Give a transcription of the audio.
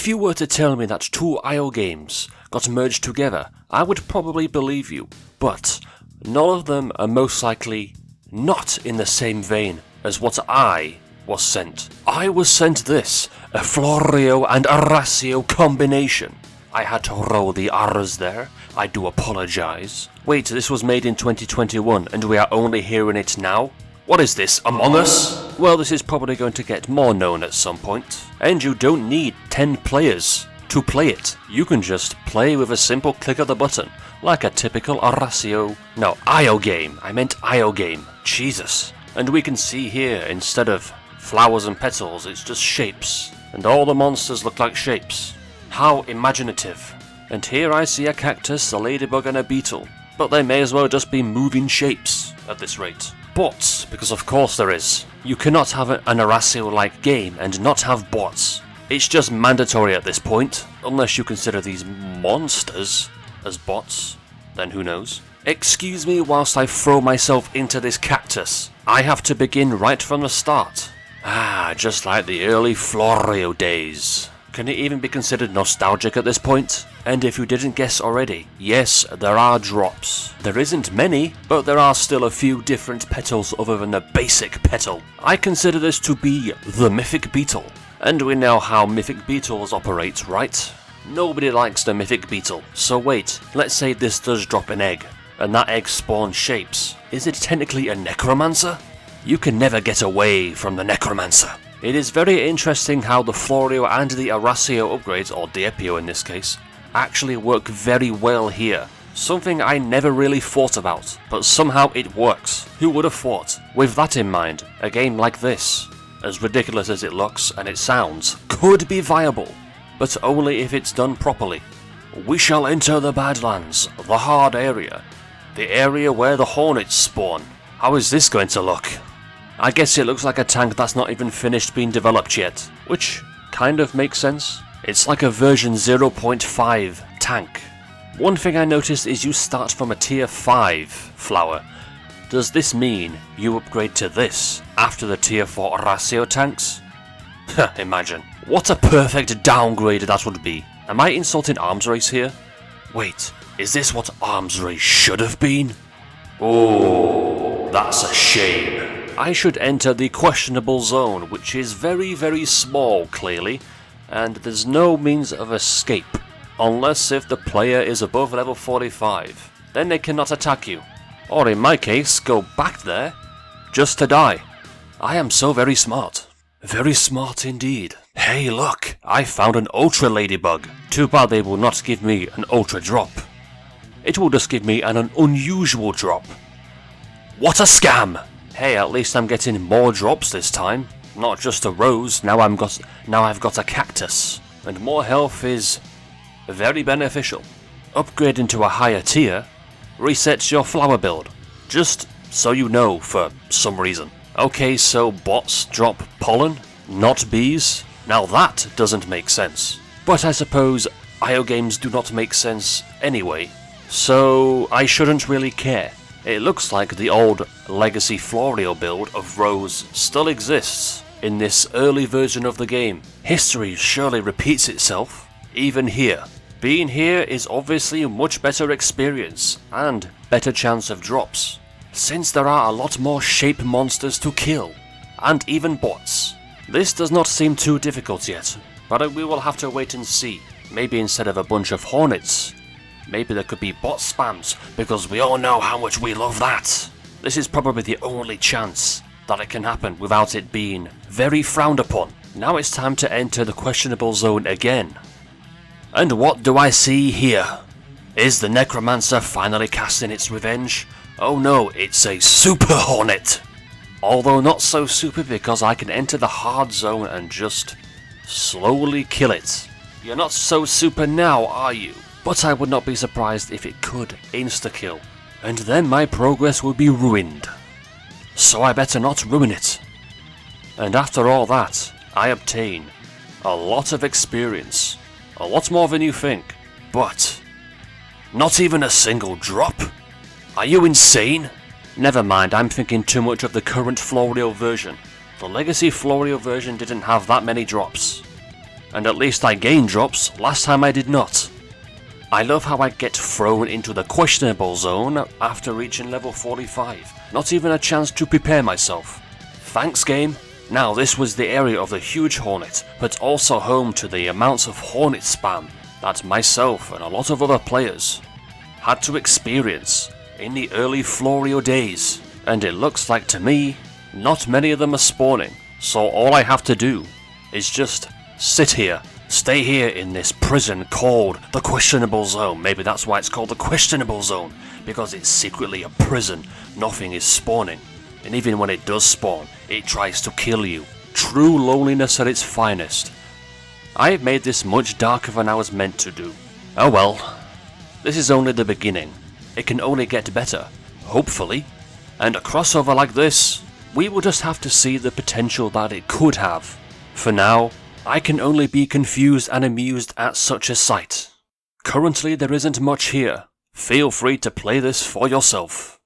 If you were to tell me that two IO games got merged together, I would probably believe you, but none of them are most likely not in the same vein as what I was sent. I was sent this, a Florio and Arasio combination. I had to roll the R's there, I do apologise. Wait, this was made in 2021 and we are only hearing it now? What is this, Among Us? Well, this is probably going to get more known at some point. And you don't need 10 players to play it. You can just play with a simple click of the button, like a typical IO game. I meant IO game. Jesus. And we can see here, instead of flowers and petals, it's just shapes. And all the monsters look like shapes. How imaginative. And here I see a cactus, a ladybug and a beetle. But they may as well just be moving shapes at this rate. Bots, because of course there is. You cannot have an Arasio-like game and not have bots. It's just mandatory at this point, unless you consider these monsters as bots, then who knows. Excuse me whilst I throw myself into this cactus. I have to begin right from the start. Just like the early Florio days. Can it even be considered nostalgic at this point? And if you didn't guess already, yes, there are drops. There isn't many, but there are still a few different petals other than the basic petal. I consider this to be the mythic beetle. And we know how mythic beetles operate, right? Nobody likes the mythic beetle. So wait, let's say this does drop an egg, and that egg spawns shapes. Is it technically a necromancer? You can never get away from the necromancer. It is very interesting how the Florio and the Arasio upgrades, or Diepio in this case, actually work very well here. Something I never really thought about, but somehow it works. Who would have thought? With that in mind, a game like this, as ridiculous as it looks and it sounds, could be viable, but only if it's done properly. We shall enter the Badlands, the hard area, the area where the hornets spawn. How is this going to look? I guess it looks like a tank that's not even finished being developed yet, which kind of makes sense. It's like a version 0.5 tank. One thing I noticed is you start from a tier 5 flower. Does this mean you upgrade to this after the tier 4 Arasio tanks? Imagine. What a perfect downgrade that would be. Am I insulting Arms Race here? Wait, is this what Arms Race should have been? Oh, that's a shame. I should enter the questionable zone, which is very, very small, clearly, and there's no means of escape, unless if the player is above level 45. Then they cannot attack you, or in my case, go back there, just to die. I am so very smart. Very smart indeed. Hey look, I found an Ultra Ladybug. Too bad they will not give me an Ultra Drop. It will just give me an unusual drop. What a scam! Hey, at least I'm getting more drops this time. Not just a rose, now I've got a cactus. And more health is very beneficial. Upgrading to a higher tier resets your flower build. Just so you know, for some reason. Okay, so bots drop pollen, not bees? Now that doesn't make sense. But I suppose IO games do not make sense anyway, so I shouldn't really care. It looks like the old Legacy Florio build of Rose still exists in this early version of the game. History surely repeats itself, even here. Being here is obviously a much better experience, and better chance of drops, since there are a lot more shape monsters to kill, and even bots. This does not seem too difficult yet, but we will have to wait and see. Maybe instead of a bunch of hornets, maybe there could be bot spams, because we all know how much we love that. This is probably the only chance that it can happen without it being very frowned upon. Now it's time to enter the questionable zone again. And what do I see here? Is the Necromancer finally casting its revenge? Oh no, it's a Super Hornet! Although not so super because I can enter the hard zone and just slowly kill it. You're not so super now, are you? But I would not be surprised if it could insta-kill, and then my progress would be ruined. So I better not ruin it. And after all that, I obtain a lot of experience, a lot more than you think, but not even a single drop? Are you insane? Never mind, I'm thinking too much of the current Florio version. The Legacy Florio version didn't have that many drops. and at least I gained drops, last time I did not. I love how I get thrown into the questionable zone after reaching level 45, not even a chance to prepare myself. Thanks game. Now this was the area of the huge hornet, but also home to the amounts of hornet spam that myself and a lot of other players had to experience in the early Florr days. And it looks like to me, not many of them are spawning, so all I have to do is just sit here, stay here in this prison called the questionable zone. Maybe that's why it's called the questionable zone, because it's secretly a prison, nothing is spawning. And even when it does spawn, it tries to kill you. True loneliness at its finest. I have made this much darker than I was meant to do. Oh well, this is only the beginning. It can only get better, hopefully. And a crossover like this, we will just have to see the potential that it could have. For now, I can only be confused and amused at such a sight. Currently there isn't much here. Feel free to play this for yourself.